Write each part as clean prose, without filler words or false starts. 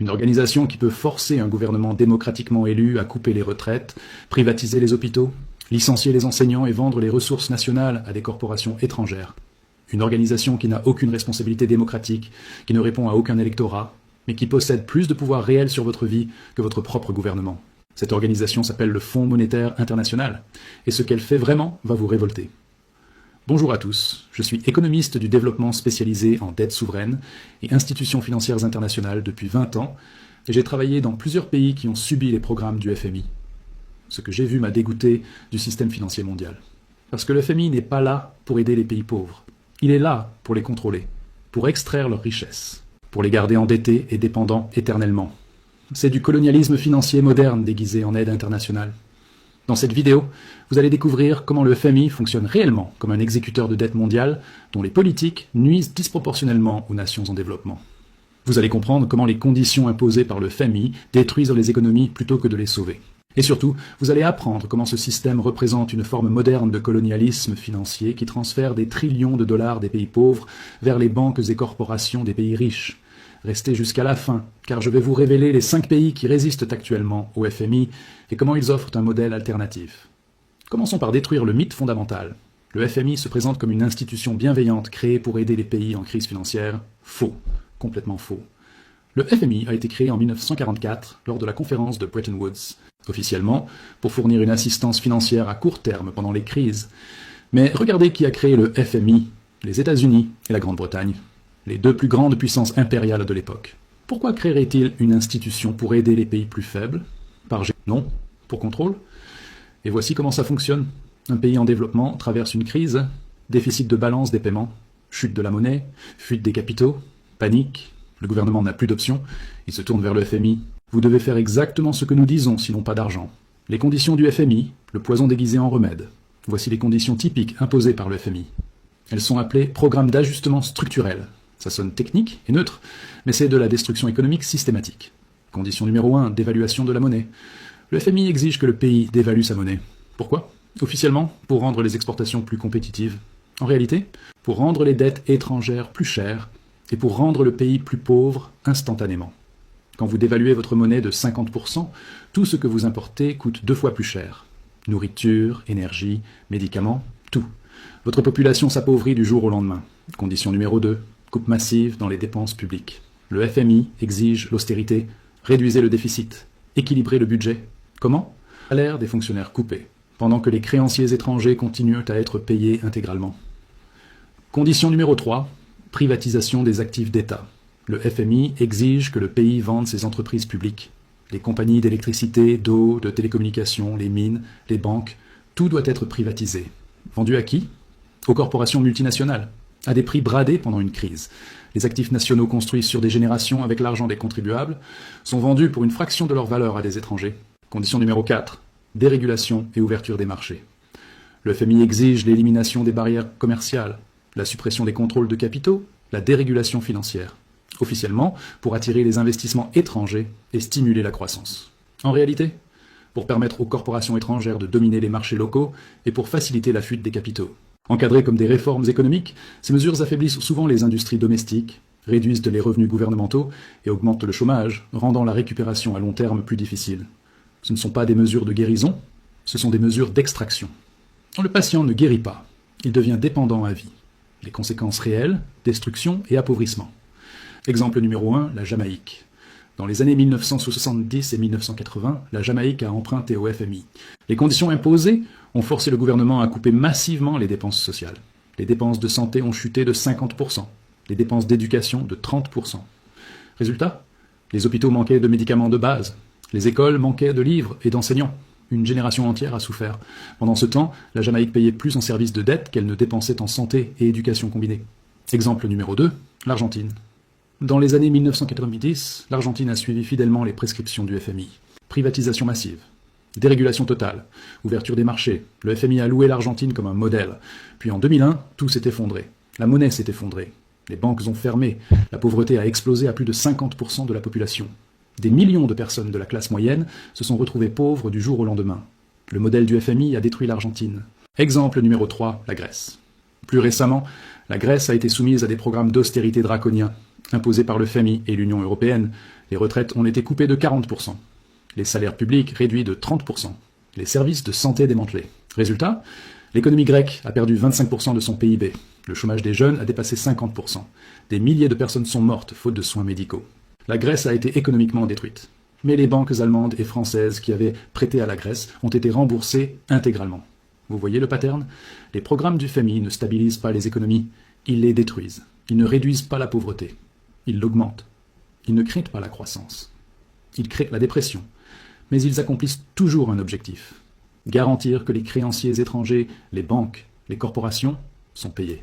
Une organisation qui peut forcer un gouvernement démocratiquement élu à couper les retraites, privatiser les hôpitaux, licencier les enseignants et vendre les ressources nationales à des corporations étrangères. Une organisation qui n'a aucune responsabilité démocratique, qui ne répond à aucun électorat, mais qui possède plus de pouvoir réel sur votre vie que votre propre gouvernement. Cette organisation s'appelle le Fonds monétaire international, et ce qu'elle fait vraiment va vous révolter. Bonjour à tous, je suis économiste du développement spécialisé en dette souveraine et institutions financières internationales depuis 20 ans, et j'ai travaillé dans plusieurs pays qui ont subi les programmes du FMI. Ce que j'ai vu m'a dégoûté du système financier mondial. Parce que le FMI n'est pas là pour aider les pays pauvres. Il est là pour les contrôler, pour extraire leurs richesses, pour les garder endettés et dépendants éternellement. C'est du colonialisme financier moderne déguisé en aide internationale. Dans cette vidéo, vous allez découvrir comment le FMI fonctionne réellement comme un exécuteur de dette mondiale dont les politiques nuisent disproportionnellement aux nations en développement. Vous allez comprendre comment les conditions imposées par le FMI détruisent les économies plutôt que de les sauver. Et surtout, vous allez apprendre comment ce système représente une forme moderne de colonialisme financier qui transfère des trillions de dollars des pays pauvres vers les banques et corporations des pays riches. Restez jusqu'à la fin, car je vais vous révéler les 5 pays qui résistent actuellement au FMI et comment ils offrent un modèle alternatif. Commençons par détruire le mythe fondamental. Le FMI se présente comme une institution bienveillante créée pour aider les pays en crise financière. Faux, complètement faux. Le FMI a été créé en 1944 lors de la conférence de Bretton Woods, officiellement pour fournir une assistance financière à court terme pendant les crises. Mais regardez qui a créé le FMI, les États-Unis et la Grande-Bretagne, les 2 plus grandes puissances impériales de l'époque. Pourquoi créerait-il une institution pour aider les pays plus faibles? Non, pour contrôle. Et voici comment ça fonctionne. Un pays en développement traverse une crise, déficit de balance des paiements, chute de la monnaie, fuite des capitaux, panique, le gouvernement n'a plus d'options, il se tourne vers le FMI. Vous devez faire exactement ce que nous disons, sinon pas d'argent. Les conditions du FMI, le poison déguisé en remède. Voici les conditions typiques imposées par le FMI. Elles sont appelées programmes d'ajustement structurel. Ça sonne technique et neutre, mais c'est de la destruction économique systématique. Condition numéro 1, dévaluation de la monnaie. Le FMI exige que le pays dévalue sa monnaie. Pourquoi? Officiellement, pour rendre les exportations plus compétitives. En réalité, pour rendre les dettes étrangères plus chères et pour rendre le pays plus pauvre instantanément. Quand vous dévaluez votre monnaie de 50%, tout ce que vous importez coûte 2 fois plus cher. Nourriture, énergie, médicaments, tout. Votre population s'appauvrit du jour au lendemain. Condition numéro 2, coupe massive dans les dépenses publiques. Le FMI exige l'austérité, réduisez le déficit, équilibrez le budget. Comment? Salaire des fonctionnaires coupés, pendant que les créanciers étrangers continuent à être payés intégralement. Condition numéro 3, privatisation des actifs d'État. Le FMI exige que le pays vende ses entreprises publiques. Les compagnies d'électricité, d'eau, de télécommunications, les mines, les banques, tout doit être privatisé. Vendu à qui? Aux corporations multinationales, à des prix bradés pendant une crise. Les actifs nationaux construits sur des générations avec l'argent des contribuables sont vendus pour une fraction de leur valeur à des étrangers. Condition numéro 4, dérégulation et ouverture des marchés. Le FMI exige l'élimination des barrières commerciales, la suppression des contrôles de capitaux, la dérégulation financière. Officiellement, pour attirer les investissements étrangers et stimuler la croissance. En réalité, pour permettre aux corporations étrangères de dominer les marchés locaux et pour faciliter la fuite des capitaux. Encadrées comme des réformes économiques, ces mesures affaiblissent souvent les industries domestiques, réduisent les revenus gouvernementaux et augmentent le chômage, rendant la récupération à long terme plus difficile. Ce ne sont pas des mesures de guérison, ce sont des mesures d'extraction. Le patient ne guérit pas, il devient dépendant à vie. Les conséquences réelles, destruction et appauvrissement. Exemple numéro 1, la Jamaïque. Dans les années 1970 et 1980, la Jamaïque a emprunté au FMI. Les conditions imposées ont forcé le gouvernement à couper massivement les dépenses sociales. Les dépenses de santé ont chuté de 50%, les dépenses d'éducation de 30%. Résultat, les hôpitaux manquaient de médicaments de base, les écoles manquaient de livres et d'enseignants. Une génération entière a souffert. Pendant ce temps, la Jamaïque payait plus en services de dette qu'elle ne dépensait en santé et éducation combinées. Exemple numéro 2, l'Argentine. Dans les années 1990, l'Argentine a suivi fidèlement les prescriptions du FMI. Privatisation massive, dérégulation totale, ouverture des marchés. Le FMI a loué l'Argentine comme un modèle. Puis en 2001, tout s'est effondré. La monnaie s'est effondrée. Les banques ont fermé. La pauvreté a explosé à plus de 50% de la population. Des millions de personnes de la classe moyenne se sont retrouvées pauvres du jour au lendemain. Le modèle du FMI a détruit l'Argentine. Exemple numéro 3, la Grèce. Plus récemment, la Grèce a été soumise à des programmes d'austérité draconiens, imposés par le FMI et l'Union européenne. Les retraites ont été coupées de 40%, les salaires publics réduits de 30%, les services de santé démantelés. Résultat, l'économie grecque a perdu 25% de son PIB, le chômage des jeunes a dépassé 50%, des milliers de personnes sont mortes faute de soins médicaux. La Grèce a été économiquement détruite, mais les banques allemandes et françaises qui avaient prêté à la Grèce ont été remboursées intégralement. Vous voyez le pattern? Les programmes du FMI ne stabilisent pas les économies, ils les détruisent. Ils ne réduisent pas la pauvreté, ils l'augmentent. Ils ne créent pas la croissance. Ils créent la dépression. Mais ils accomplissent toujours un objectif. Garantir que les créanciers étrangers, les banques, les corporations sont payés.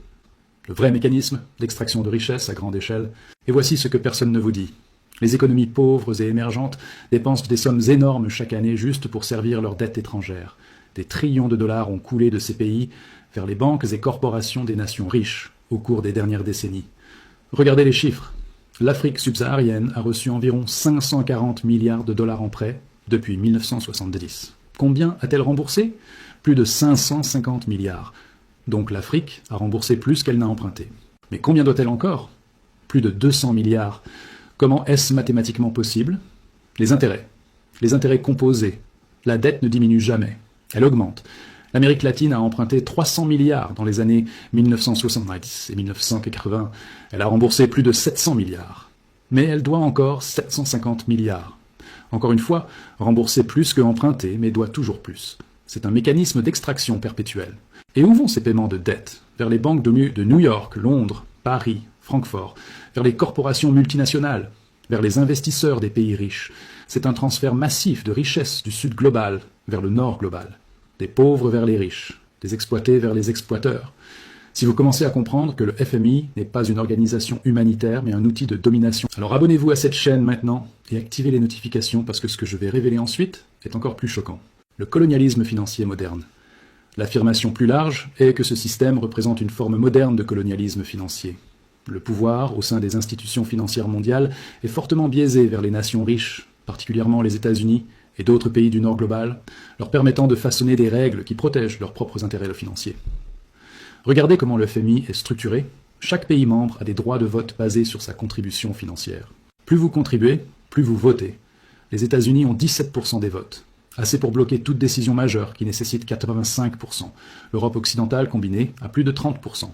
Le vrai mécanisme d'extraction de richesses à grande échelle. Et voici ce que personne ne vous dit. Les économies pauvres et émergentes dépensent des sommes énormes chaque année juste pour servir leurs dettes étrangères. Des trillions de dollars ont coulé de ces pays vers les banques et corporations des nations riches au cours des dernières décennies. Regardez les chiffres. L'Afrique subsaharienne a reçu environ 540 milliards de dollars en prêts depuis 1970. Combien a-t-elle remboursé? Plus de 550 milliards. Donc l'Afrique a remboursé plus qu'elle n'a emprunté. Mais combien doit-elle encore? Plus de 200 milliards. Comment est-ce mathématiquement possible? Les intérêts composés. La dette ne diminue jamais. Elle augmente. L'Amérique latine a emprunté 300 milliards dans les années 1970 et 1980. Elle a remboursé plus de 700 milliards. Mais elle doit encore 750 milliards. Encore une fois, rembourser plus que emprunter, mais doit toujours plus. C'est un mécanisme d'extraction perpétuelle. Et où vont ces paiements de dette? Vers les banques de New York, Londres, Paris, Francfort, vers les corporations multinationales, vers les investisseurs des pays riches. C'est un transfert massif de richesses du sud global vers le nord global. Des pauvres vers les riches, des exploités vers les exploiteurs. Si vous commencez à comprendre que le FMI n'est pas une organisation humanitaire, mais un outil de domination, alors abonnez-vous à cette chaîne maintenant et activez les notifications parce que ce que je vais révéler ensuite est encore plus choquant. Le colonialisme financier moderne. L'affirmation plus large est que ce système représente une forme moderne de colonialisme financier. Le pouvoir, au sein des institutions financières mondiales, est fortement biaisé vers les nations riches, particulièrement les États-Unis et d'autres pays du Nord global, leur permettant de façonner des règles qui protègent leurs propres intérêts financiers. Regardez comment le FMI est structuré. Chaque pays membre a des droits de vote basés sur sa contribution financière. Plus vous contribuez, plus vous votez. Les États-Unis ont 17% des votes, assez pour bloquer toute décision majeure qui nécessite 85%. L'Europe occidentale combinée a plus de 30%.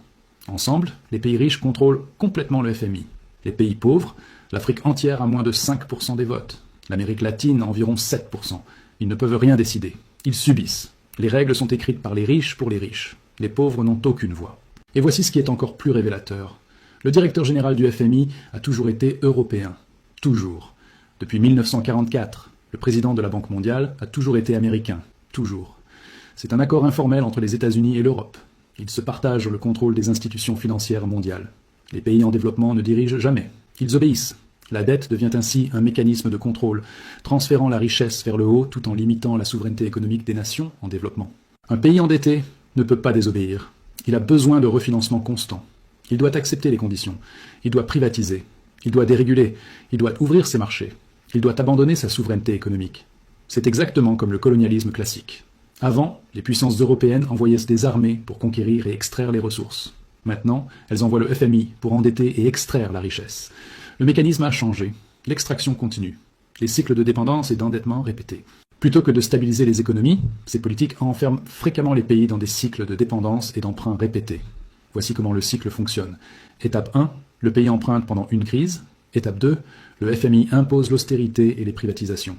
Ensemble, les pays riches contrôlent complètement le FMI. Les pays pauvres, l'Afrique entière a moins de 5% des votes. L'Amérique latine a environ 7%. Ils ne peuvent rien décider. Ils subissent. Les règles sont écrites par les riches pour les riches. Les pauvres n'ont aucune voix. Et voici ce qui est encore plus révélateur. Le directeur général du FMI a toujours été européen. Toujours. Depuis 1944, le président de la Banque mondiale a toujours été américain. Toujours. C'est un accord informel entre les États-Unis et l'Europe. Ils se partagent le contrôle des institutions financières mondiales. Les pays en développement ne dirigent jamais. Ils obéissent. La dette devient ainsi un mécanisme de contrôle, transférant la richesse vers le haut tout en limitant la souveraineté économique des nations en développement. Un pays endetté ne peut pas désobéir. Il a besoin de refinancement constant. Il doit accepter les conditions. Il doit privatiser. Il doit déréguler. Il doit ouvrir ses marchés. Il doit abandonner sa souveraineté économique. C'est exactement comme le colonialisme classique. Avant, les puissances européennes envoyaient des armées pour conquérir et extraire les ressources. Maintenant, elles envoient le FMI pour endetter et extraire la richesse. Le mécanisme a changé. L'extraction continue. Les cycles de dépendance et d'endettement répétés. Plutôt que de stabiliser les économies, ces politiques enferment fréquemment les pays dans des cycles de dépendance et d'emprunt répétés. Voici comment le cycle fonctionne. Étape 1, le pays emprunte pendant une crise. Étape 2, le FMI impose l'austérité et les privatisations.